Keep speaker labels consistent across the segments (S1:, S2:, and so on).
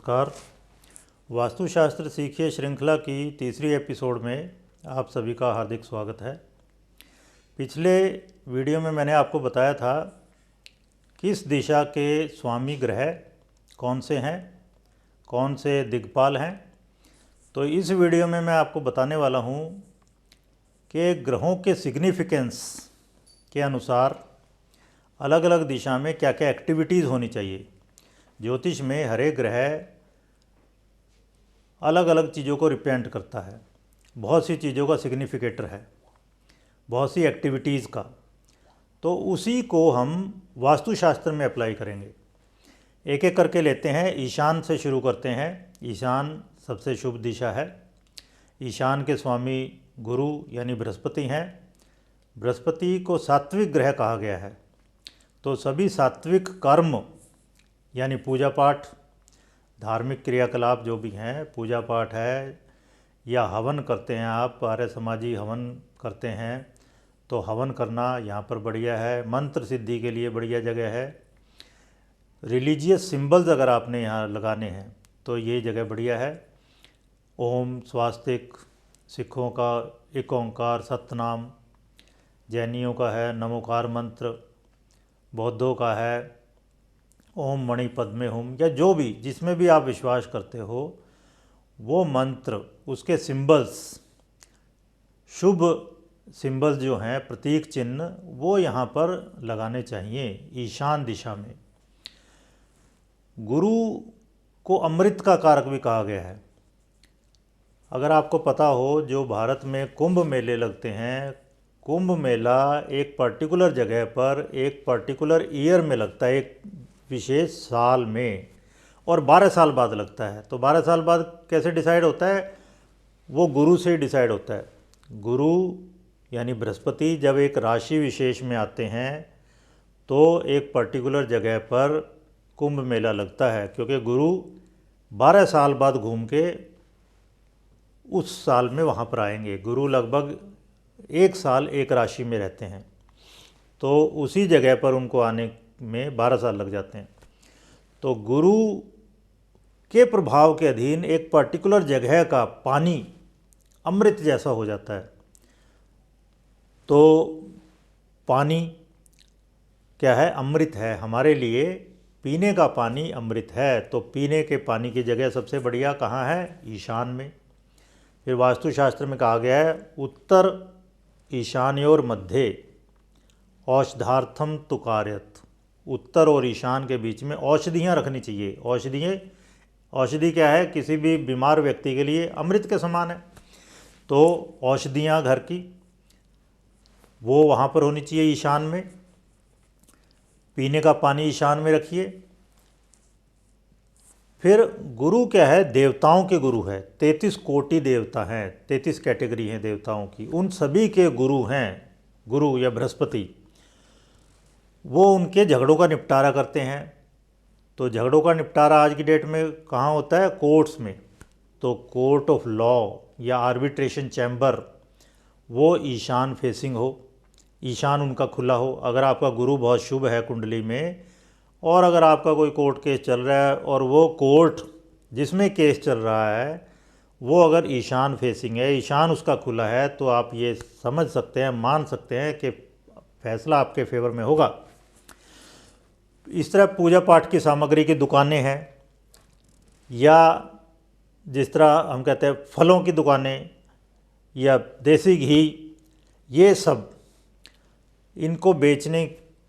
S1: नमस्कार। वास्तुशास्त्र सीखिए श्रृंखला की तीसरी एपिसोड में आप सभी का हार्दिक स्वागत है। पिछले वीडियो में मैंने आपको बताया था किस दिशा के स्वामी ग्रह कौन से हैं, कौन से दिक्पाल हैं। तो इस वीडियो में मैं आपको बताने वाला हूँ कि ग्रहों के सिग्निफिकेंस के अनुसार अलग अलग दिशा में क्या क्या एक्टिविटीज़ होनी चाहिए। ज्योतिष में हर एक ग्रह अलग अलग चीज़ों को रिप्रेजेंट करता है, बहुत सी चीज़ों का सिग्निफिकेटर है, बहुत सी एक्टिविटीज़ का। तो उसी को हम वास्तुशास्त्र में अप्लाई करेंगे। एक एक करके लेते हैं। ईशान से शुरू करते हैं। ईशान सबसे शुभ दिशा है। ईशान के स्वामी गुरु यानी बृहस्पति हैं। बृहस्पति को सात्विक ग्रह कहा गया है। तो सभी सात्विक कर्म यानी पूजा पाठ, धार्मिक क्रियाकलाप जो भी हैं, पूजा पाठ है या हवन करते हैं, आप आर्य समाजी हवन करते हैं तो हवन करना यहाँ पर बढ़िया है। मंत्र सिद्धि के लिए बढ़िया जगह है। रिलीजियस सिंबल्स अगर आपने यहाँ लगाने हैं तो ये जगह बढ़िया है। ओम स्वास्तिक, सिखों का एक ओंकार सतनाम, जैनियों का है नमोकार मंत्र, बौद्धों का है ओम मणि पद्मे हुम, या जो भी जिसमें भी आप विश्वास करते हो वो मंत्र, उसके सिंबल्स, शुभ सिंबल्स जो हैं, प्रतीक चिन्ह, वो यहाँ पर लगाने चाहिए ईशान दिशा में। गुरु को अमृत का कारक भी कहा गया है। अगर आपको पता हो, जो भारत में कुंभ मेले लगते हैं, कुंभ मेला एक पर्टिकुलर जगह पर एक पर्टिकुलर ईयर में लगता है, एक विशेष साल में, और 12 साल बाद लगता है। तो 12 साल बाद कैसे डिसाइड होता है? वो गुरु से डिसाइड होता है। गुरु यानी बृहस्पति जब एक राशि विशेष में आते हैं तो एक पर्टिकुलर जगह पर कुंभ मेला लगता है, क्योंकि गुरु 12 साल बाद घूम के उस साल में वहाँ पर आएंगे। गुरु लगभग 1 साल एक राशि में रहते हैं, तो उसी जगह पर उनको आने में 12 साल लग जाते हैं। तो गुरु के प्रभाव के अधीन एक पर्टिकुलर जगह का पानी अमृत जैसा हो जाता है। तो पानी क्या है? अमृत है। हमारे लिए पीने का पानी अमृत है। तो पीने के पानी की जगह सबसे बढ़िया कहाँ है? ईशान में। फिर वास्तुशास्त्र में कहा गया है उत्तर ईशान्योर मध्य औषधार्थम तुकारयत। उत्तर और ईशान के बीच में औषधियाँ रखनी चाहिए। औषधि क्या है? किसी भी बीमार व्यक्ति के लिए अमृत के समान है। तो औषधियाँ घर की वो वहाँ पर होनी चाहिए ईशान में। पीने का पानी ईशान में रखिए। फिर गुरु क्या है? देवताओं के गुरु है। 33 कोटि देवता हैं, 33 कैटेगरी हैं देवताओं की। उन सभी के गुरु हैं गुरु या बृहस्पति। वो उनके झगड़ों का निपटारा करते हैं। तो झगड़ों का निपटारा आज की डेट में कहाँ होता है? कोर्ट्स में। तो कोर्ट ऑफ लॉ या आर्बिट्रेशन चैम्बर वो ईशान फेसिंग हो, ईशान उनका खुला हो। अगर आपका गुरु बहुत शुभ है कुंडली में, और अगर आपका कोई कोर्ट केस चल रहा है और वो कोर्ट जिसमें केस चल रहा है वो अगर ईशान फेसिंग है, ईशान उसका खुला है, तो आप ये समझ सकते हैं, मान सकते हैं कि फैसला आपके फेवर में होगा। इस तरह पूजा पाठ की सामग्री की दुकानें हैं, या जिस तरह हम कहते हैं फलों की दुकानें या देसी घी, ये सब इनको बेचने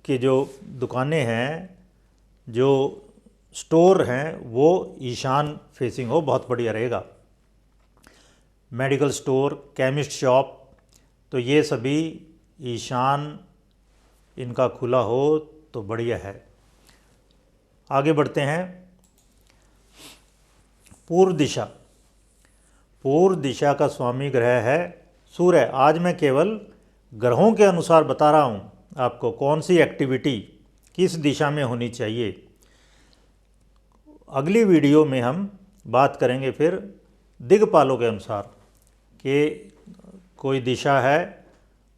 S1: की जो दुकानें हैं, जो स्टोर हैं, वो ईशान फेसिंग हो, बहुत बढ़िया रहेगा। मेडिकल स्टोर, केमिस्ट शॉप, तो ये सभी ईशान इनका खुला हो तो बढ़िया है। आगे बढ़ते हैं। पूर्व दिशा। पूर्व दिशा का स्वामी ग्रह है सूर्य। आज मैं केवल ग्रहों के अनुसार बता रहा हूँ आपको कौन सी एक्टिविटी किस दिशा में होनी चाहिए। अगली वीडियो में हम बात करेंगे फिर दिक्पालों के अनुसार कि कोई दिशा है,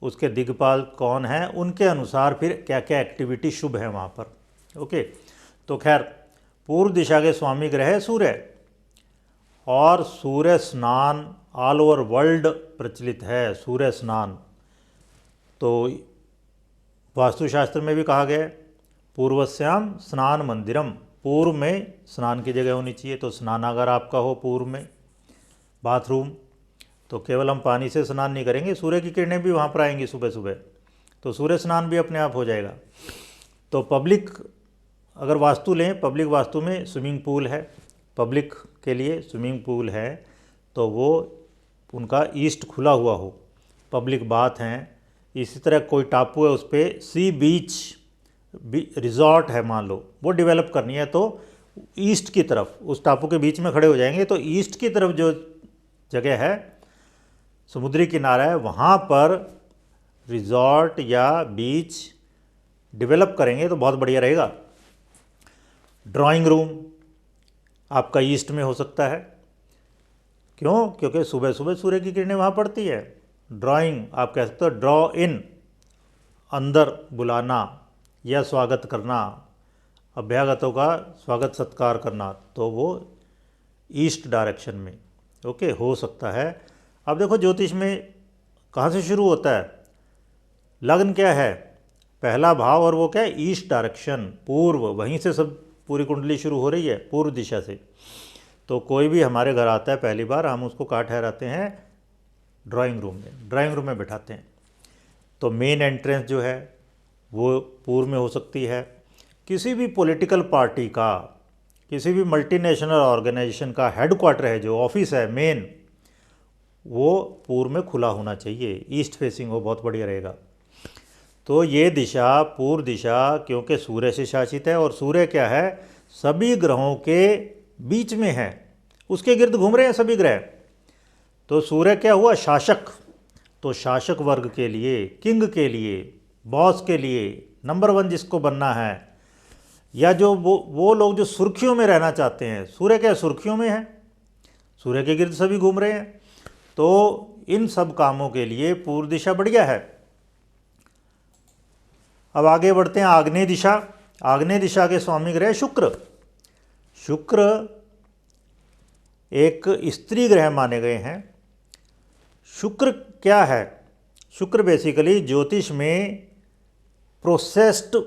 S1: उसके दिक्पाल कौन हैं, उनके अनुसार फिर क्या क्या एक्टिविटी शुभ है वहाँ पर। ओके। तो खैर, पूर्व दिशा के स्वामी ग्रह है सूर्य, और सूर्य स्नान ऑल ओवर वर्ल्ड प्रचलित है, सूर्य स्नान। तो वास्तुशास्त्र में भी कहा गया है पूर्वस्याम स्नान मंदिरम, पूर्व में स्नान की जगह होनी चाहिए। तो स्नानागार आपका हो पूर्व में, बाथरूम, तो केवल हम पानी से स्नान नहीं करेंगे, सूर्य की किरणें भी वहाँ पर आएंगी सुबह सुबह, तो सूर्य स्नान भी अपने आप हो जाएगा। तो पब्लिक अगर वास्तु लें, पब्लिक वास्तु में स्विमिंग पूल है, पब्लिक के लिए स्विमिंग पूल है, तो वो उनका ईस्ट खुला हुआ हो, पब्लिक बाथ हैं। इसी तरह कोई टापू है, उस पर सी बीच रिजॉर्ट है मान लो, वो डेवलप करनी है, तो ईस्ट की तरफ, उस टापू के बीच में खड़े हो जाएंगे, तो ईस्ट की तरफ जो जगह है, समुद्री किनारा है, वहाँ पर रिजॉर्ट या बीच डेवलप करेंगे तो बहुत बढ़िया रहेगा। ड्राइंग रूम आपका ईस्ट में हो सकता है, क्यों? क्योंकि सुबह सुबह सूर्य की किरणें वहाँ पड़ती है। ड्राइंग आप कह सकते हो ड्रॉ इन, अंदर बुलाना या स्वागत करना, अभ्यागतों का स्वागत सत्कार करना, तो वो ईस्ट डायरेक्शन में ओके हो सकता है। अब देखो ज्योतिष में कहाँ से शुरू होता है, लग्न क्या है, पहला भाव, और वो क्या है, ईस्ट डायरेक्शन, पूर्व, वहीं से सब पूरी कुंडली शुरू हो रही है, पूर्व दिशा से। तो कोई भी हमारे घर आता है पहली बार, हम उसको कहाँ ठहराते हैं, ड्राइंग रूम में, ड्राइंग रूम में बैठाते हैं। तो मेन एंट्रेंस जो है वो पूर्व में हो सकती है। किसी भी पॉलिटिकल पार्टी का, किसी भी मल्टीनेशनल ऑर्गेनाइजेशन का हेडक्वार्टर है, जो ऑफिस है मेन, वो पूर्व में खुला होना चाहिए, ईस्ट फेसिंग हो, बहुत बढ़िया रहेगा। तो ये दिशा, पूर्व दिशा, क्योंकि सूर्य से शासित है, और सूर्य क्या है, सभी ग्रहों के बीच में है, उसके गिर्द घूम रहे हैं सभी ग्रह। तो सूर्य क्या हुआ, शासक। तो शासक वर्ग के लिए, किंग के लिए, बॉस के लिए, नंबर 1 जिसको बनना है, या जो वो लोग जो सुर्खियों में रहना चाहते हैं, सूर्य क्या सुर्खियों में है, सूर्य के गिर्द सभी घूम रहे हैं, तो इन सब कामों के लिए पूर्व दिशा बढ़िया है। अब आगे बढ़ते हैं, आग्नेय दिशा। आग्नेय दिशा के स्वामी ग्रह शुक्र। शुक्र एक स्त्री ग्रह माने गए हैं। शुक्र क्या है, शुक्र बेसिकली ज्योतिष में प्रोसेस्ड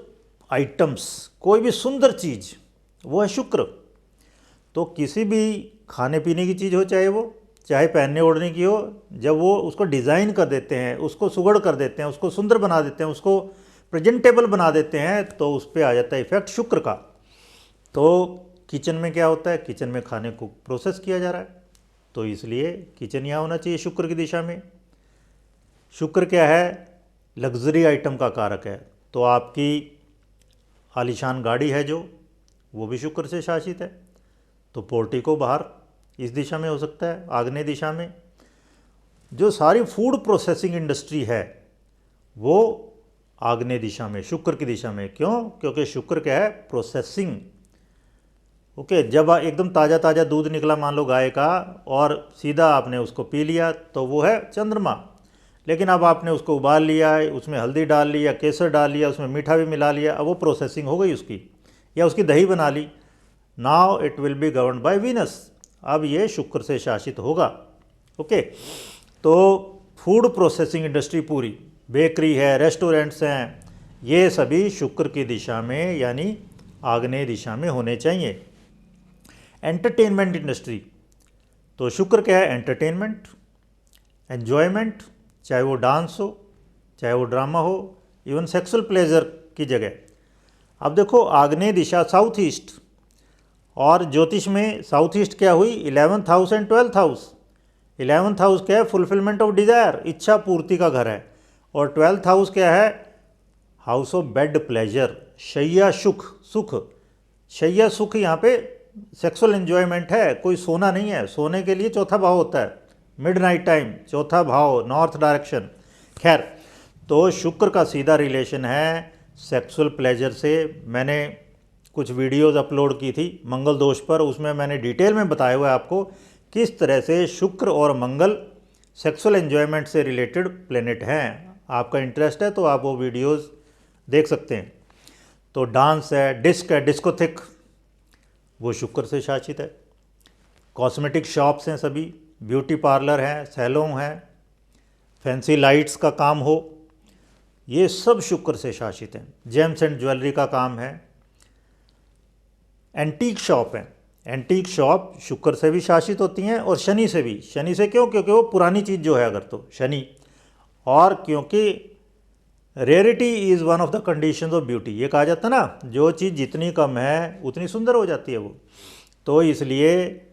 S1: आइटम्स, कोई भी सुंदर चीज़, वो है शुक्र। तो किसी भी खाने पीने की चीज़ हो, चाहे पहनने ओढ़ने की हो, जब वो उसको डिज़ाइन कर देते हैं, उसको सुगढ़ कर देते हैं, उसको सुंदर बना देते हैं, उसको प्रेजेंटेबल बना देते हैं, तो उस पर आ जाता है इफेक्ट शुक्र का। तो किचन में क्या होता है, किचन में खाने को प्रोसेस किया जा रहा है, तो इसलिए किचन यहाँ होना चाहिए शुक्र की दिशा में। शुक्र क्या है, लग्जरी आइटम का कारक है। तो आपकी आलीशान गाड़ी है जो, वो भी शुक्र से शासित है, तो पोर्टिको बाहर इस दिशा में हो सकता है, आग्नेय दिशा में। जो सारी फूड प्रोसेसिंग इंडस्ट्री है वो आग्नेय दिशा में, शुक्र की दिशा में। क्यों? क्योंकि शुक्र क्या है, प्रोसेसिंग। ओके, जब एकदम ताज़ा ताज़ा दूध निकला मान लो गाय का, और सीधा आपने उसको पी लिया, तो वो है चंद्रमा। लेकिन अब आपने उसको उबाल लिया, उसमें हल्दी डाल लिया, केसर डाल लिया, उसमें मीठा भी मिला लिया, अब वो प्रोसेसिंग हो गई उसकी, या उसकी दही बना ली। Now it will be govern by Venus, अब ये शुक्र से शासित होगा। ओके, तो फूड प्रोसेसिंग इंडस्ट्री पूरी, बेकरी है, रेस्टोरेंट्स हैं, ये सभी शुक्र की दिशा में यानी आग्नेय दिशा में होने चाहिए। एंटरटेनमेंट इंडस्ट्री, तो शुक्र क्या है, एंटरटेनमेंट, एन्जॉयमेंट, चाहे वो डांस हो, चाहे वो ड्रामा हो, इवन सेक्सुअल प्लेजर की जगह। अब देखो आग्नेय दिशा साउथ ईस्ट, और ज्योतिष में साउथ ईस्ट क्या हुई, 11th house and 12th house. 11th house क्या है, फुलफिलमेंट ऑफ डिज़ायर, इच्छा पूर्ति का घर है, और 12th हाउस क्या है, हाउस ऑफ बेड प्लेजर, शैया सुख, सुख, शैया सुख, यहाँ पे सेक्सुअल एन्जॉयमेंट है, कोई सोना नहीं है। सोने के लिए चौथा भाव होता है, मिडनाइट टाइम, चौथा भाव, नॉर्थ डायरेक्शन। खैर, तो शुक्र का सीधा रिलेशन है सेक्सुअल प्लेजर से। मैंने कुछ वीडियोस अपलोड की थी मंगल दोष पर, उसमें मैंने डिटेल में बताया हुआ है आपको किस तरह से शुक्र और मंगल सेक्सुअल एन्जॉयमेंट से रिलेटेड प्लेनेट हैं। आपका इंटरेस्ट है तो आप वो वीडियोस देख सकते हैं। तो डांस है, डिस्क है, डिस्कोथिक, वो शुक्र से शासित है। कॉस्मेटिक शॉप्स हैं सभी, ब्यूटी पार्लर हैं, सैलून हैं, फैंसी लाइट्स का काम हो, ये सब शुक्र से शासित हैं। जेम्स एंड ज्वेलरी का काम है। एंटीक शॉप हैं, एंटीक शॉप शुक्र से भी शासित होती हैं और शनि से भी। शनि से क्यों? क्योंकि वो पुरानी चीज़ जो है अगर तो शनि, और क्योंकि rarity is one of the conditions of beauty. ये कहा जाता है ना, जो चीज़ जितनी कम है उतनी सुंदर हो जाती है वो। तो इसलिए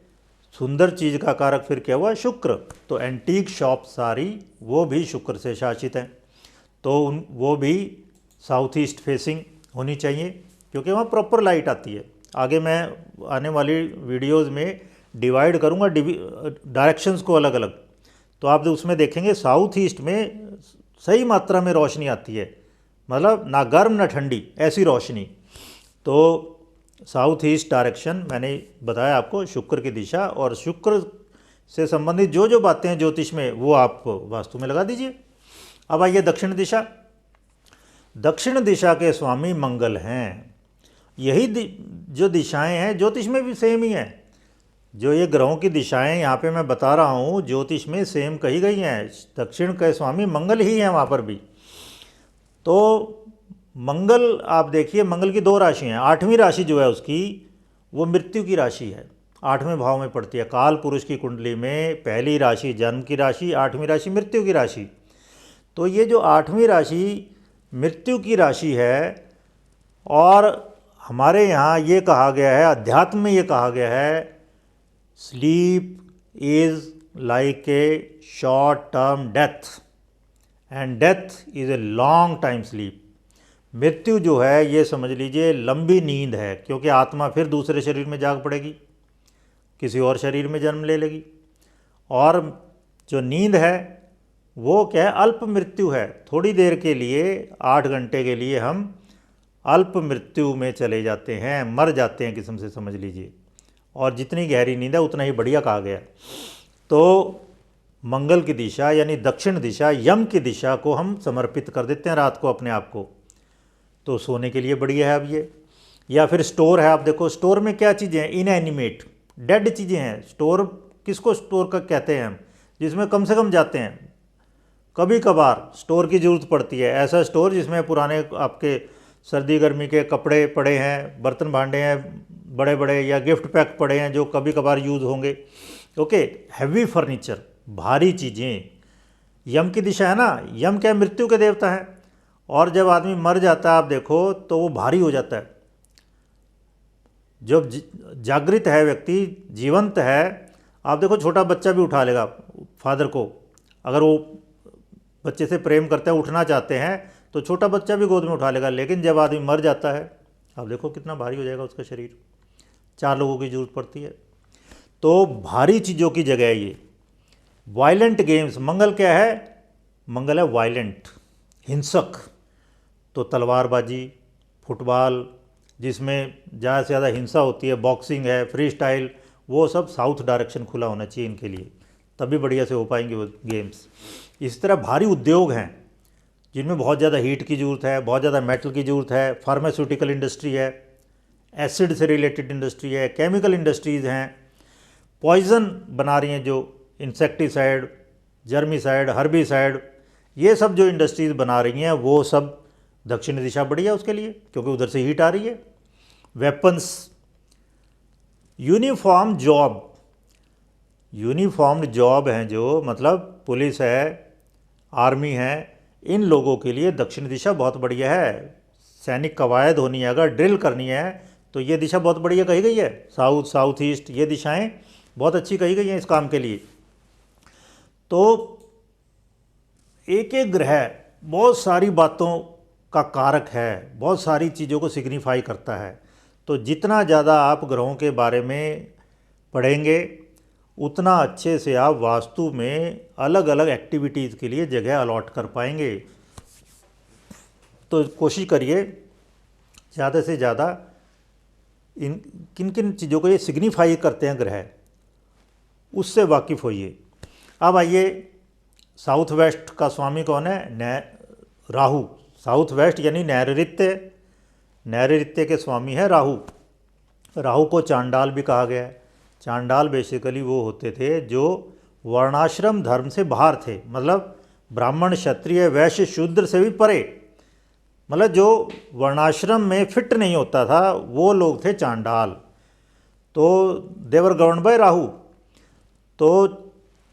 S1: सुंदर चीज़ का कारक फिर क्या हुआ? शुक्र। तो एंटीक शॉप सारी वो भी शुक्र से शासित हैं। तो वो भी साउथ ईस्ट फेसिंग होनी चाहिए, क्योंकि वहाँ प्रॉपर लाइट आती है। आगे मैं आने वाली वीडियोस में डिवाइड करूँगा डायरेक्शंस को अलग अलग, तो आप उसमें देखेंगे साउथ ईस्ट में सही मात्रा में रोशनी आती है, मतलब ना गर्म ना ठंडी, ऐसी रोशनी। तो साउथ ईस्ट डायरेक्शन मैंने बताया आपको, शुक्र की दिशा, और शुक्र से संबंधित जो जो बातें हैं ज्योतिष में वो आप वास्तु में लगा दीजिए। अब आइए दक्षिण दिशा। दक्षिण दिशा के स्वामी मंगल हैं। यही जो दिशाएं हैं ज्योतिष में भी सेम ही हैं। जो ये ग्रहों की दिशाएं यहाँ पे मैं बता रहा हूँ ज्योतिष में सेम कही गई हैं। दक्षिण के स्वामी मंगल ही हैं वहाँ पर भी। तो मंगल आप देखिए, मंगल की 2 राशि हैं। 8वीं राशि जो है उसकी वो मृत्यु की राशि है, 8वें भाव में पड़ती है। काल पुरुष की कुंडली में पहली राशि जन्म की राशि, 8वीं राशि मृत्यु की राशि। तो ये जो 8वीं राशि मृत्यु की राशि है, और हमारे यहाँ ये कहा गया है, अध्यात्म में ये कहा गया है, sleep is like a short term death and death is a long time sleep. मृत्यु जो है ये समझ लीजिए लंबी नींद है, क्योंकि आत्मा फिर दूसरे शरीर में जाग पड़ेगी, किसी और शरीर में जन्म ले लेगी। और जो नींद है वो क्या है? अल्प मृत्यु है। थोड़ी देर के लिए, 8 घंटे के लिए हम अल्प मृत्यु में चले जाते हैं, मर जाते हैं किस्म से समझ लीजिए। और जितनी गहरी नींद है उतना ही बढ़िया कहा गया। तो मंगल की दिशा यानी दक्षिण दिशा, यम की दिशा को हम समर्पित कर देते हैं रात को अपने आप को, तो सोने के लिए बढ़िया है अब ये। या फिर स्टोर है, आप देखो स्टोर में क्या चीज़ें हैं? इनएनिमेट डेड चीज़ें हैं। स्टोर किसको स्टोर का कहते हैं हम? जिसमें कम से कम जाते हैं, कभी कभार स्टोर की ज़रूरत पड़ती है। ऐसा स्टोर जिसमें पुराने आपके सर्दी गर्मी के कपड़े पड़े हैं, बर्तन भांडे हैं बड़े बड़े, या गिफ्ट पैक पड़े हैं जो कभी कभार यूज़ होंगे। ओके, हैवी फर्नीचर, भारी चीज़ें। यम की दिशा है ना, यम क्या मृत्यु के देवता है, और जब आदमी मर जाता है आप देखो तो वो भारी हो जाता है। जब जागृत है व्यक्ति, जीवंत है, आप देखो छोटा बच्चा भी उठा लेगा फादर को, अगर वो बच्चे से प्रेम करते हैं, उठना चाहते हैं, तो छोटा बच्चा भी गोद में उठा लेगा। लेकिन जब आदमी मर जाता है आप देखो कितना भारी हो जाएगा उसका शरीर, 4 लोगों की ज़रूरत पड़ती है। तो भारी चीज़ों की जगह है ये। वायलेंट गेम्स, मंगल क्या है? मंगल है वायलेंट, हिंसक। तो तलवारबाजी, फुटबॉल जिसमें ज़्यादा से ज़्यादा हिंसा होती है, बॉक्सिंग है, फ्री स्टाइल, वो सब साउथ डायरेक्शन खुला होना चाहिए इनके लिए, तभी बढ़िया से हो पाएंगे वो गेम्स। इस तरह भारी उद्योग हैं जिनमें बहुत ज़्यादा हीट की ज़रूरत है, बहुत ज़्यादा मेटल की ज़रूरत है। फार्मास्यूटिकल इंडस्ट्री है, एसिड से रिलेटेड इंडस्ट्री है, केमिकल इंडस्ट्रीज़ हैं, पॉइज़न बना रही हैं जो इंसेक्टिसाइड, जर्मिसाइड, हर्बिसाइड, ये सब जो इंडस्ट्रीज़ बना रही हैं वो सब दक्षिण दिशा बढ़िया उसके लिए, क्योंकि उधर से हीट आ रही है। Weapons, uniform job, uniformed job हैं जो, मतलब पुलिस है, आर्मी है, इन लोगों के लिए दक्षिण दिशा बहुत बढ़िया है। सैनिक कवायद होनी है, अगर ड्रिल करनी है तो ये दिशा बहुत बढ़िया कही गई है। साउथ, साउथ ईस्ट, ये दिशाएं बहुत अच्छी कही गई हैं इस काम के लिए। तो एक एक ग्रह बहुत सारी बातों का कारक है, बहुत सारी चीज़ों को सिग्निफाई करता है। तो जितना ज़्यादा आप ग्रहों के बारे में पढ़ेंगे उतना अच्छे से आप वास्तु में अलग अलग एक्टिविटीज़ के लिए जगह अलॉट कर पाएंगे। तो कोशिश करिए ज़्यादा से ज़्यादा इन किन किन चीज़ों को ये सिग्निफाई करते हैं ग्रह, उससे वाकिफ़ होइए। अब आइए, साउथ वेस्ट का स्वामी कौन है? राहु। साउथ वेस्ट यानी नैऋत्य, नैऋत्य के स्वामी है राहु। राहु को चांडाल भी कहा गया है। चांडाल बेसिकली वो होते थे जो वर्णाश्रम धर्म से बाहर थे, मतलब ब्राह्मण क्षत्रिय वैश्य शूद्र से भी परे, मतलब जो वर्णाश्रम में फिट नहीं होता था वो लोग थे चांडाल। तो देवर गवर्न बाय राहु। तो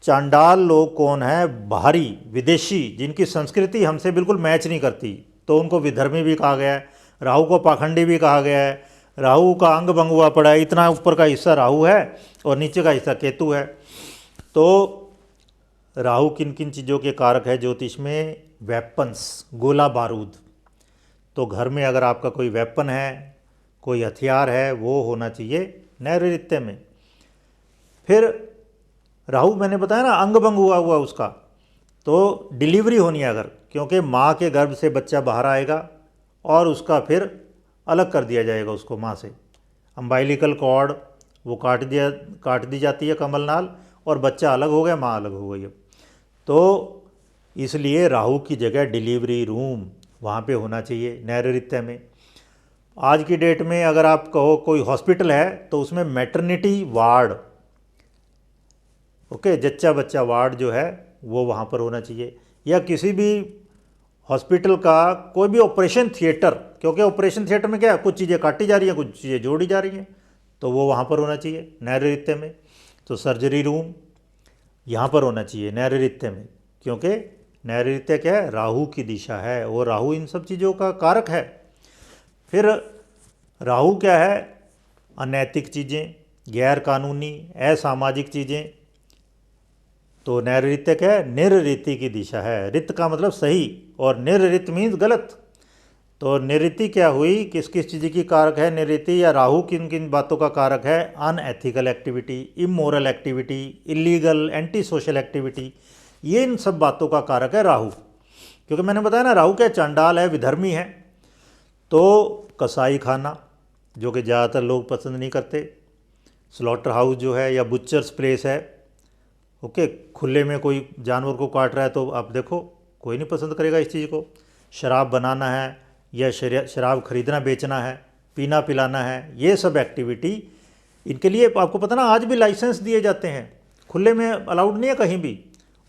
S1: चांडाल लोग कौन है? बाहरी विदेशी, जिनकी संस्कृति हमसे बिल्कुल मैच नहीं करती, तो उनको विधर्मी भी कहा गया है। राहु को पाखंडी भी कहा गया है। राहु का अंग भंग हुआ पड़ा है, इतना ऊपर का हिस्सा राहु है और नीचे का हिस्सा केतु है। तो राहु किन किन चीज़ों के कारक है ज्योतिष में? वेपन्स, गोला बारूद। तो घर में अगर आपका कोई वेपन है, कोई हथियार है, वो होना चाहिए नैऋत्य में। फिर राहु मैंने बताया ना अंग भंग हुआ हुआ उसका, तो डिलीवरी होनी है अगर, क्योंकि माँ के गर्भ से बच्चा बाहर आएगा और उसका फिर अलग कर दिया जाएगा उसको माँ से। अम्बाइलिकल कॉर्ड वो काट दी जाती है कमलनाल, और बच्चा अलग हो गया, माँ अलग हो गई। अब तो इसलिए राहु की जगह डिलीवरी रूम वहाँ पे होना चाहिए नैऋत्य में। आज की डेट में अगर आप कहो कोई हॉस्पिटल है तो उसमें मैटरनिटी वार्ड, ओके, जच्चा बच्चा वार्ड जो है वो वहाँ पर होना चाहिए। या किसी भी हॉस्पिटल का कोई भी ऑपरेशन थिएटर, क्योंकि ऑपरेशन थिएटर में क्या है, कुछ चीज़ें काटी जा रही हैं, कुछ चीज़ें जोड़ी जा रही हैं, तो वो वहाँ पर होना चाहिए नैऋत्य में। तो सर्जरी रूम यहाँ पर होना चाहिए नैऋत्य में, क्योंकि नैऋत्य क्या है? राहु की दिशा है और राहु इन सब चीज़ों का कारक है। फिर राहु क्या है? अनैतिक चीज़ें, गैर कानूनी, असामाजिक चीज़ें। तो नैऋत्य क्या है? निर्ऋति की दिशा है। रित का मतलब सही और निर्ऋत मीन्स गलत। तो निर्ऋति क्या हुई? किस किस चीज़ की कारक है निर्ऋति? या राहु किन किन बातों का कारक है? Unethical activity, immoral activity, illegal, anti social activity, ये इन सब बातों का कारक है राहु। क्योंकि मैंने बताया ना राहु क्या चांडाल है, विधर्मी है। तो कसाई खाना जो कि ज़्यादातर लोग पसंद नहीं करते, स्लॉटर हाउस जो है या बुचर्स प्लेस है, ओके, खुले में कोई जानवर को काट रहा है तो आप देखो कोई नहीं पसंद करेगा इस चीज़ को। शराब बनाना है या शराब खरीदना बेचना है, पीना पिलाना है, ये सब एक्टिविटी इनके लिए आपको पता ना आज भी लाइसेंस दिए जाते हैं, खुले में अलाउड नहीं है कहीं भी।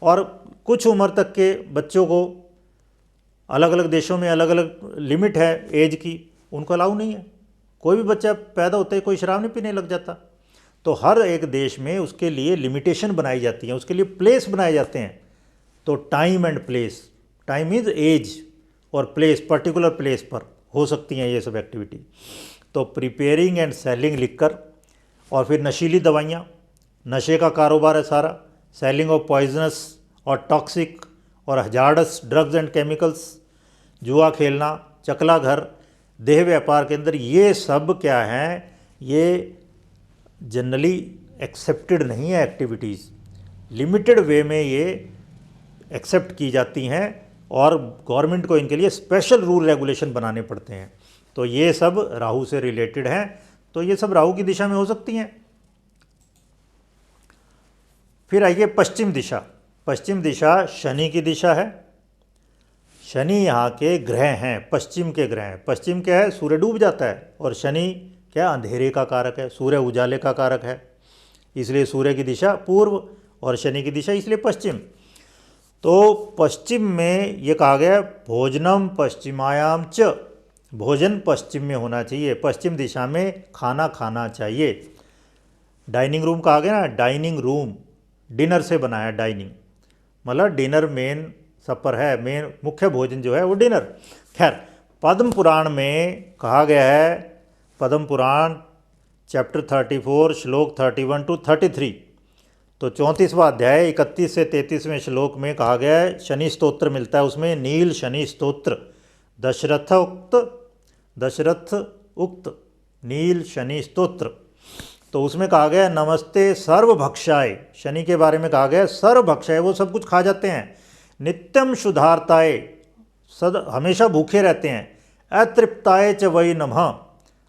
S1: और कुछ उम्र तक के बच्चों को अलग अलग देशों में अलग अलग लिमिट है एज की, उनको अलाउ नहीं है। कोई भी बच्चा पैदा होता है कोई शराब नहीं पीने लग जाता। तो हर एक देश में उसके लिए लिमिटेशन बनाई जाती है, उसके लिए प्लेस बनाए जाते हैं। तो time and place, time is age और प्लेस पर्टिकुलर प्लेस पर हो सकती हैं ये सब एक्टिविटी। तो प्रिपेयरिंग एंड सेलिंग लिकर, और फिर नशीली दवाइयाँ, नशे का कारोबार है सारा, सेलिंग ऑफ पॉइजनस और टॉक्सिक और हजार्डस ड्रग्स एंड केमिकल्स, जुआ खेलना, चकला घर, देह व्यापार के अंदर, ये सब क्या हैं? ये जनरली एक्सेप्टेड नहीं है एक्टिविटीज़, लिमिटेड वे में ये एक्सेप्ट की जाती हैं और गवर्नमेंट को इनके लिए स्पेशल रूल रेगुलेशन बनाने पड़ते हैं। तो ये सब राहु से रिलेटेड हैं, तो ये सब राहु की दिशा में हो सकती हैं। फिर आइए पश्चिम दिशा। पश्चिम दिशा शनि की दिशा है। शनि यहाँ के ग्रह हैं, पश्चिम के ग्रह हैं। पश्चिम क्या है? सूर्य डूब जाता है, और शनि क्या? अंधेरे का कारक है, सूर्य उजाले का कारक है, इसलिए सूर्य की दिशा पूर्व और शनि की दिशा इसलिए पश्चिम। तो पश्चिम में ये कहा गया भोजनम पश्चिमायाम च, भोजन पश्चिम में होना चाहिए, पश्चिम दिशा में खाना खाना चाहिए। डाइनिंग रूम कहा गया ना, डाइनिंग रूम डिनर से बना है, डाइनिंग मतलब डिनर मेन सपर है, मेन मुख्य भोजन जो है वो डिनर। खैर पद्म पुराण में कहा गया है, पद्म पुराण चैप्टर 34 श्लोक 31 टू 33, तो 34वां अध्याय 31 से 33वें श्लोक में कहा गया है, शनि स्तोत्र मिलता है उसमें, नील शनि स्तोत्र, दशरथ उक्त नील शनि स्तोत्र। तो उसमें कहा गया नमस्ते सर्वभक्षाय, शनि के बारे में कहा गया सर्वभक्षाय, वो सब कुछ खा जाते हैं। नित्यम शुद्धार्ताय, हमेशा भूखे रहते हैं। अतृप्ताय च वै नमः,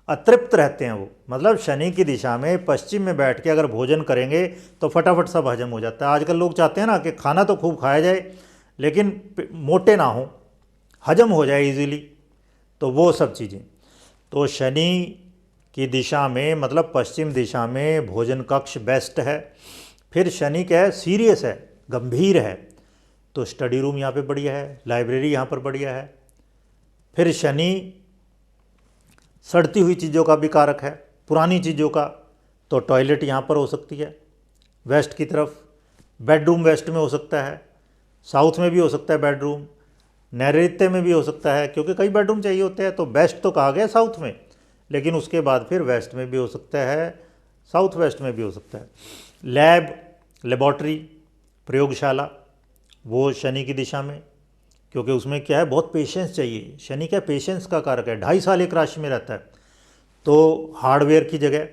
S1: अतृप्त रहते हैं वो, मतलब शनि की दिशा में पश्चिम में बैठ के अगर भोजन करेंगे तो फटाफट सब हजम हो जाता है। आजकल लोग चाहते हैं ना कि खाना तो खूब खाया जाए लेकिन मोटे ना हो, हजम हो जाए इजीली, तो वो सब चीज़ें। तो शनि की दिशा में, मतलब पश्चिम दिशा में भोजन कक्ष बेस्ट है। फिर शनि क्या है, सीरियस है, गंभीर है, तो स्टडी रूम यहाँ पे बढ़िया है, लाइब्रेरी यहाँ पर बढ़िया है। फिर शनि सड़ती हुई चीज़ों का भी कारक है, पुरानी चीज़ों का, तो टॉयलेट यहाँ पर हो सकती है वेस्ट की तरफ, बेडरूम वेस्ट में हो सकता है, साउथ में भी हो सकता है बेडरूम, नैऋत्य में भी हो सकता है, क्योंकि कई बेडरूम चाहिए होते हैं, तो बेस्ट तो कहा गया साउथ में, लेकिन उसके बाद फिर वेस्ट में भी हो सकता है, साउथ वेस्ट में भी हो सकता है। लैब, लेबॉर्ट्री, प्रयोगशाला, वो शनि की दिशा में, क्योंकि उसमें क्या है, बहुत पेशेंस चाहिए। शनि क्या पेशेंस का कारक है, 2.5 साल एक राशि में रहता है। तो हार्डवेयर की जगह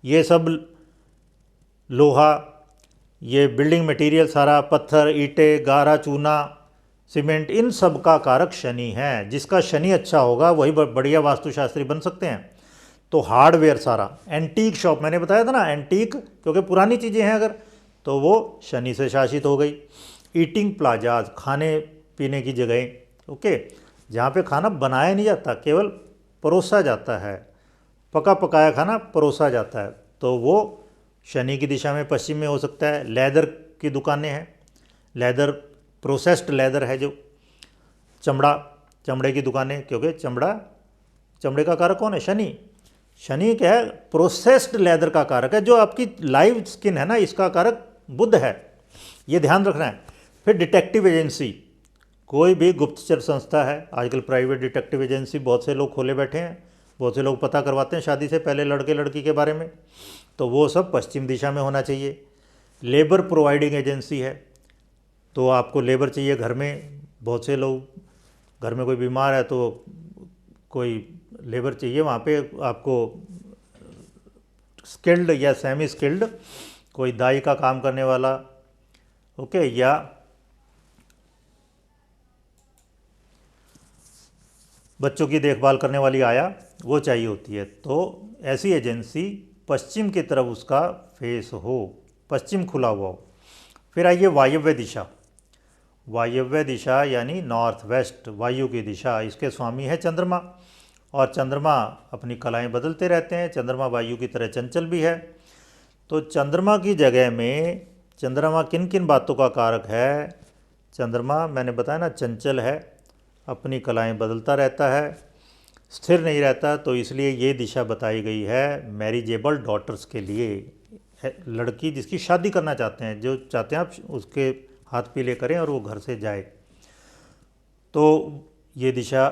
S1: ये सब लोहा, ये बिल्डिंग मटेरियल सारा, पत्थर, ईंटें, गारा, चूना, सीमेंट, इन सब का कारक शनि है। जिसका शनि अच्छा होगा वही बढ़िया वास्तुशास्त्री बन सकते हैं। तो हार्डवेयर सारा, एंटीक शॉप, मैंने बताया था ना एंटीक, क्योंकि पुरानी चीज़ें हैं अगर, तो वो शनि से शासित हो गई। ईटिंग प्लाजाज, खाने पीने की जगहें, ओके, जहाँ पे खाना बनाया नहीं जाता, केवल परोसा जाता है, पका पकाया खाना परोसा जाता है, तो वो शनि की दिशा में पश्चिम में हो सकता है। लेदर की दुकानें हैं, लेदर, प्रोसेस्ड लेदर है जो, चमड़ा, चमड़े की दुकानें, क्योंकि चमड़े का कारक कौन है, शनि। शनि क्या है, प्रोसेस्ड लेदर का कारक है, जो आपकी लाइव स्किन है ना, इसका कारक बुध है, ये ध्यान रखना है। फिर डिटेक्टिव एजेंसी, कोई भी गुप्तचर संस्था है, आजकल प्राइवेट डिटेक्टिव एजेंसी बहुत से लोग खोले बैठे हैं, बहुत से लोग पता करवाते हैं शादी से पहले लड़के लड़की के बारे में, तो वो सब पश्चिम दिशा में होना चाहिए। लेबर प्रोवाइडिंग एजेंसी है, तो आपको लेबर चाहिए घर में, बहुत से लोग घर में कोई बीमार है तो कोई लेबर चाहिए, वहाँ पे आपको स्किल्ड या सेमी स्किल्ड कोई दाई का काम करने वाला, ओके, या बच्चों की देखभाल करने वाली आया, वो चाहिए होती है। तो ऐसी एजेंसी पश्चिम की तरफ उसका फेस हो, पश्चिम खुला हुआ हो। फिर आइए वायव्य दिशा, वायव्य दिशा यानी नॉर्थ वेस्ट, वायु की दिशा, इसके स्वामी है चंद्रमा, और चंद्रमा अपनी कलाएं बदलते रहते हैं, चंद्रमा वायु की तरह चंचल भी है। तो चंद्रमा की जगह में, चंद्रमा किन किन बातों का कारक है, चंद्रमा मैंने बताया ना चंचल है, अपनी कलाएं बदलता रहता है, स्थिर नहीं रहता, तो इसलिए ये दिशा बताई गई है मैरिजेबल डॉटर्स के लिए, लड़की जिसकी शादी करना चाहते हैं, जो चाहते हैं आप उसके हाथ पीले करें और वो घर से जाए, तो ये दिशा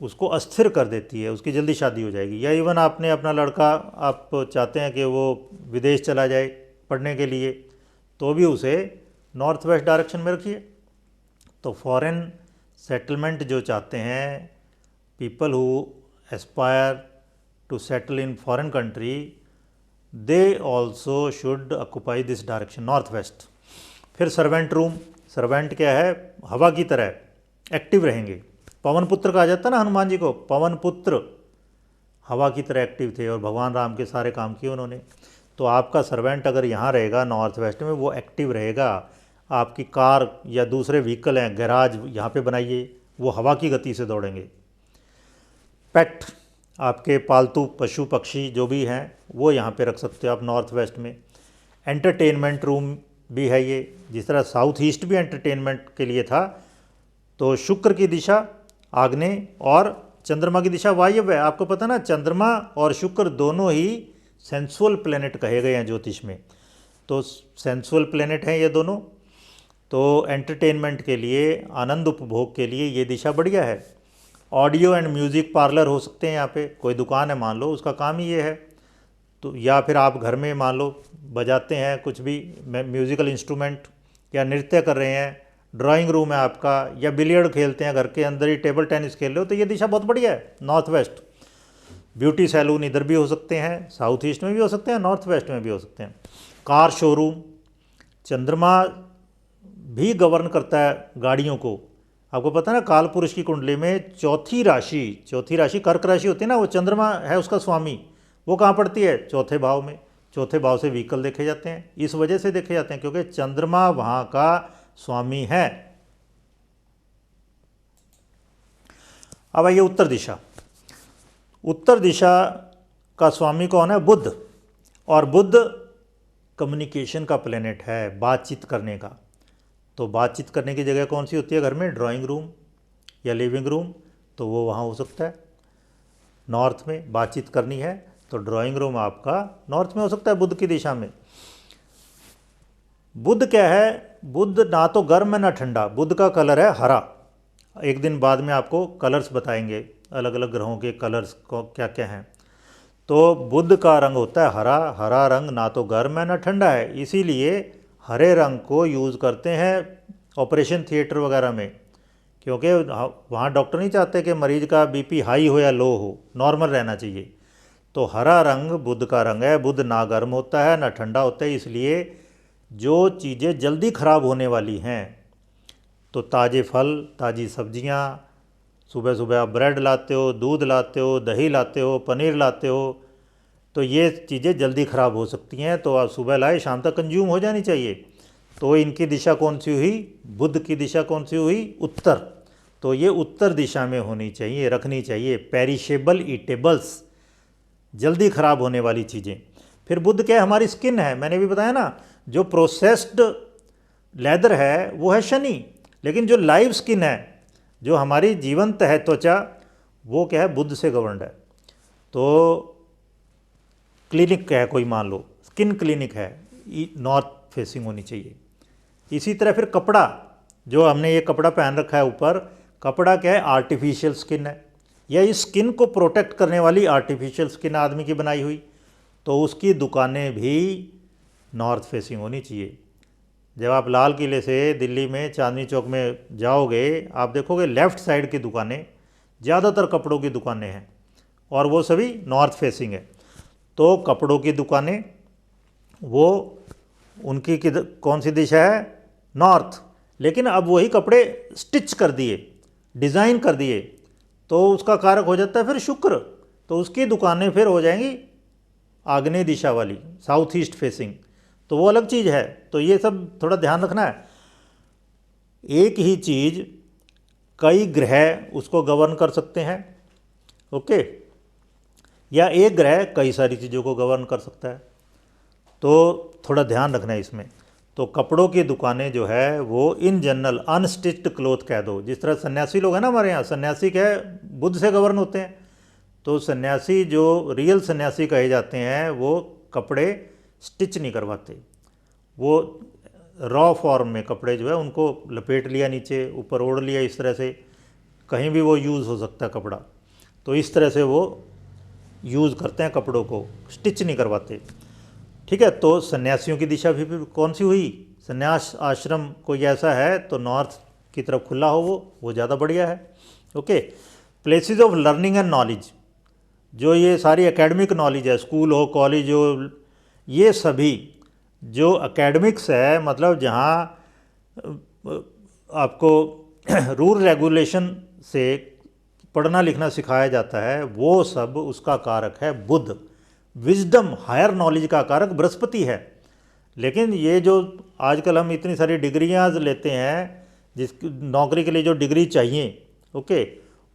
S1: उसको अस्थिर कर देती है, उसकी जल्दी शादी हो जाएगी। या इवन आपने अपना लड़का, आप चाहते हैं कि वो विदेश चला जाए पढ़ने के लिए, तो भी उसे नॉर्थ वेस्ट डायरेक्शन में रखिए। तो फॉरेन सेटलमेंट जो चाहते हैं, people who aspire to settle in foreign country, they also should occupy this direction, north west. फिर सर्वेंट रूम, सर्वेंट क्या है, हवा की तरह एक्टिव रहेंगे। पवन पुत्र कहा जाता है ना हनुमान जी को, पवन पुत्र, हवा की तरह एक्टिव थे और भगवान राम के सारे काम किए उन्होंने। तो आपका सर्वेंट अगर यहाँ रहेगा नॉर्थ वेस्ट में, वो एक्टिव रहेगा। आपकी कार या दूसरे व्हीकल हैं, गैराज यहाँ पे बनाइए, वो हवा की गति से दौड़ेंगे। पेट, आपके पालतू पशु पक्षी जो भी हैं, वो यहाँ पे रख सकते हो आप नॉर्थ वेस्ट में। एंटरटेनमेंट रूम भी है ये, जिस तरह साउथ ईस्ट भी एंटरटेनमेंट के लिए था। तो शुक्र की दिशा आग्नेय और चंद्रमा की दिशा वायव्य है। आपको पता ना, चंद्रमा और शुक्र दोनों ही सेंसुअल प्लेनेट कहे गए हैं ज्योतिष में, तो सेंसुअल प्लेनेट हैं ये दोनों। तो एंटरटेनमेंट के लिए, आनंद उपभोग के लिए ये दिशा बढ़िया है। ऑडियो एंड म्यूज़िक पार्लर हो सकते हैं, यहाँ पे कोई दुकान है मान लो, उसका काम ही ये है। तो या फिर आप घर में मान लो बजाते हैं कुछ भी म्यूज़िकल इंस्ट्रूमेंट, या नृत्य कर रहे हैं, ड्राइंग रूम है आपका, या बिलियर्ड खेलते हैं घर के अंदर ही, टेबल टेनिस खेल रहे हो, तो ये दिशा बहुत बढ़िया है नॉर्थ वेस्ट। ब्यूटी सैलून इधर भी हो सकते हैं, साउथ ईस्ट में भी हो सकते हैं, नॉर्थ वेस्ट में भी हो सकते हैं। कार शोरूम, चंद्रमा भी गवर्न करता है गाड़ियों को। आपको पता है ना, काल पुरुष की कुंडली में चौथी राशि कर्क राशि होती है ना, वो चंद्रमा है उसका स्वामी, वो कहाँ पड़ती है, चौथे भाव में। चौथे भाव से व्हीकल देखे जाते हैं, इस वजह से देखे जाते हैं क्योंकि चंद्रमा वहाँ का स्वामी है। अब आइए उत्तर दिशा। उत्तर दिशा का स्वामी कौन है? बुध। और बुध कम्युनिकेशन का प्लेनेट है, बातचीत करने का। तो बातचीत करने की जगह कौन सी होती है घर में? ड्राइंग रूम या लिविंग रूम। तो वो वहाँ हो सकता है नॉर्थ में। बातचीत करनी है तो ड्राइंग रूम आपका नॉर्थ में हो सकता है, बुध की दिशा में। बुध क्या है? बुध ना तो गर्म है ना ठंडा। बुध का कलर है हरा। एक दिन बाद में आपको कलर्स बताएंगे, अलग अलग ग्रहों के कलर्स को क्या क्या हैं। तो बुध का रंग होता है हरा। हरा रंग ना तो गर्म है ना ठंडा है, इसीलिए हरे रंग को यूज़ करते हैं ऑपरेशन थिएटर वगैरह में, क्योंकि वहाँ डॉक्टर नहीं चाहते कि मरीज़ का बीपी हाई हो या लो हो, नॉर्मल रहना चाहिए। तो हरा रंग बुध का रंग है। बुध ना गर्म होता है ना ठंडा होता है, इसलिए जो चीज़ें जल्दी ख़राब होने वाली हैं, तो ताज़े फल, ताज़ी सब्जियां, सुबह सुबह आप ब्रेड लाते हो, दूध लाते हो, दही लाते हो, पनीर लाते हो, तो ये चीज़ें जल्दी ख़राब हो सकती हैं। तो आप सुबह लाए, शाम तक कंज्यूम हो जानी चाहिए। तो इनकी दिशा कौन सी हुई? बुध की दिशा कौन सी हुई? उत्तर। तो ये उत्तर दिशा में होनी चाहिए, रखनी चाहिए। पेरिशेबल ईटेबल्स, जल्दी ख़राब होने वाली चीज़ें। फिर बुध क्या है? हमारी स्किन है। मैंने भी बताया ना, जो प्रोसेस्ड लेदर है वो है शनि, लेकिन जो लाइव स्किन है, जो हमारी जीवंत है त्वचा, वो क्या है? बुध से गवर्नड है। तो क्लिनिक है कोई, मान लो स्किन क्लिनिक है, नॉर्थ फेसिंग होनी चाहिए। इसी तरह फिर कपड़ा, जो हमने ये कपड़ा पहन रखा है ऊपर, कपड़ा क्या है? आर्टिफिशियल स्किन है, या इस स्किन को प्रोटेक्ट करने वाली आर्टिफिशियल स्किन आदमी की बनाई हुई। तो उसकी दुकानें भी नॉर्थ फेसिंग होनी चाहिए। जब आप लाल किले से दिल्ली में चांदनी चौक में जाओगे, आप देखोगे लेफ़्ट साइड की दुकानें, ज़्यादातर कपड़ों की दुकानें हैं, और वो सभी नॉर्थ फेसिंग है। तो कपड़ों की दुकानें, वो उनकी कौन सी दिशा है? नॉर्थ। लेकिन अब वही कपड़े स्टिच कर दिए, डिज़ाइन कर दिए, तो उसका कारक हो जाता है फिर शुक्र। तो उसकी दुकानें फिर हो जाएंगी आग्नेय दिशा वाली, साउथ ईस्ट फेसिंग। तो वो अलग चीज़ है। तो ये सब थोड़ा ध्यान रखना है। एक ही चीज़ कई ग्रह उसको गवर्न कर सकते हैं, ओके, या एक ग्रह कई सारी चीज़ों को गवर्न कर सकता है। तो थोड़ा ध्यान रखना है इसमें। तो कपड़ों की दुकानें जो है वो इन जनरल अनस्टिच्ड क्लोथ कह दो। जिस तरह सन्यासी लोग हैं ना हमारे यहाँ, सन्यासी क्या है? बुध से गवर्न होते हैं। तो सन्यासी, जो रियल सन्यासी कहे जाते हैं, वो कपड़े स्टिच नहीं करवाते। वो रॉ फॉर्म में कपड़े जो है उनको लपेट लिया, नीचे ऊपर ओढ़ लिया, इस तरह से कहीं भी वो यूज़ हो सकता है कपड़ा। तो इस तरह से वो यूज़ करते हैं कपड़ों को, स्टिच नहीं करवाते। ठीक है। तो सन्यासियों की दिशा भी कौन सी हुई? सन्यास आश्रम कोई ऐसा है तो नॉर्थ की तरफ खुला हो, वो ज़्यादा बढ़िया है। Okay. Places of learning and knowledge, जो ये सारी एकेडमिक नॉलेज है, स्कूल हो, कॉलेज हो, ये सभी जो एकेडमिक्स है, मतलब जहाँ आपको रूल रेगुलेशन से पढ़ना लिखना सिखाया जाता है, वो सब उसका कारक है बुध। विजडम, हायर नॉलेज का कारक बृहस्पति है। लेकिन ये जो आजकल हम इतनी सारी डिग्रियाँ लेते हैं, जिस नौकरी के लिए जो डिग्री चाहिए, ओके,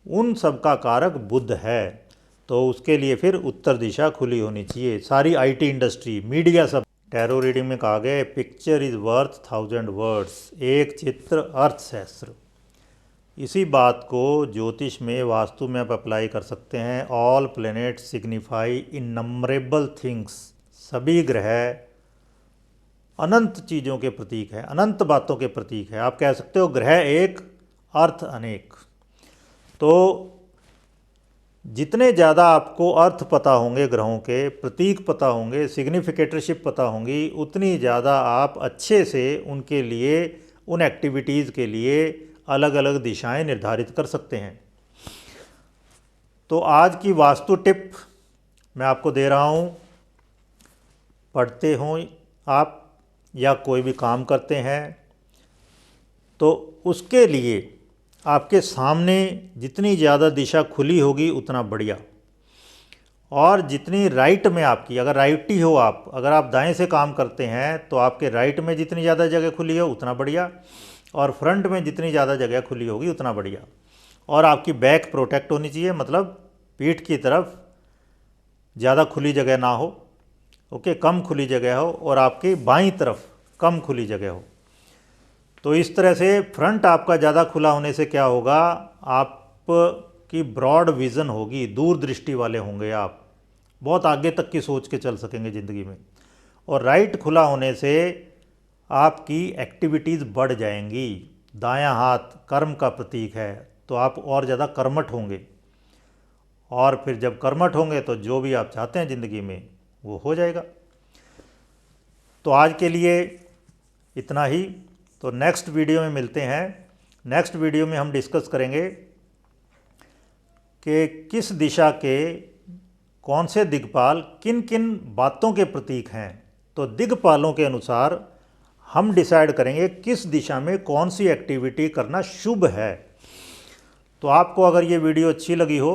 S1: उन सब का कारक बुध है। तो उसके लिए फिर उत्तर दिशा खुली होनी चाहिए। सारी आईटी इंडस्ट्री, मीडिया, सब। टैरो रीडिंग में कहा गया, पिक्चर इज़ वर्थ 1000 वर्ड्स, एक चित्र अर्थशास्त्र। इसी बात को ज्योतिष में, वास्तु में आप अप्लाई कर सकते हैं। ऑल प्लैनेट सिग्निफाई इनम्बरेबल थिंग्स, सभी ग्रह अनंत चीज़ों के प्रतीक है, अनंत बातों के प्रतीक है। आप कह सकते हो ग्रह एक, अर्थ अनेक। तो जितने ज़्यादा आपको अर्थ पता होंगे, ग्रहों के प्रतीक पता होंगे, सिग्निफिकेटरशिप पता होंगी, उतनी ज़्यादा आप अच्छे से उनके लिए, उन एक्टिविटीज़ के लिए अलग अलग दिशाएं निर्धारित कर सकते हैं। तो आज की वास्तु टिप मैं आपको दे रहा हूँ। पढ़ते हों आप या कोई भी काम करते हैं, तो उसके लिए आपके सामने जितनी ज़्यादा दिशा खुली होगी उतना बढ़िया। और जितनी राइट में आपकी, अगर राइटी हो आप, अगर आप दाएं से काम करते हैं तो आपके राइट में जितनी ज़्यादा जगह खुली हो उतना बढ़िया, और फ्रंट में जितनी ज़्यादा जगह खुली होगी उतना बढ़िया। और आपकी बैक प्रोटेक्ट होनी चाहिए, मतलब पीठ की तरफ ज़्यादा खुली जगह ना हो, ओके, कम खुली जगह हो, और आपकी बाईं तरफ कम खुली जगह हो। तो इस तरह से फ्रंट आपका ज़्यादा खुला होने से क्या होगा, आपकी ब्रॉड विज़न होगी, दूरदृष्टि वाले होंगे आप, बहुत आगे तक की सोच के चल सकेंगे ज़िंदगी में। और राइट खुला होने से आपकी एक्टिविटीज़ बढ़ जाएंगी। दायां हाथ कर्म का प्रतीक है, तो आप और ज़्यादा कर्मठ होंगे, और फिर जब कर्मठ होंगे तो जो भी आप चाहते हैं ज़िंदगी में वो हो जाएगा। तो आज के लिए इतना ही। तो नेक्स्ट वीडियो में मिलते हैं। नेक्स्ट वीडियो में हम डिस्कस करेंगे कि किस दिशा के कौन से दिग्पाल किन किन बातों के प्रतीक हैं। तो दिग्पालों के अनुसार हम डिसाइड करेंगे किस दिशा में कौन सी एक्टिविटी करना शुभ है। तो आपको अगर ये वीडियो अच्छी लगी हो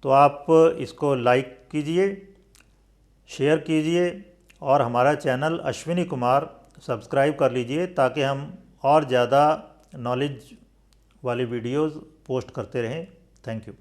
S1: तो आप इसको लाइक कीजिए, शेयर कीजिए, और हमारा चैनल अश्विनी कुमार सब्सक्राइब कर लीजिए, ताकि हम और ज़्यादा नॉलेज वाली वीडियोज़ पोस्ट करते रहें। Thank you.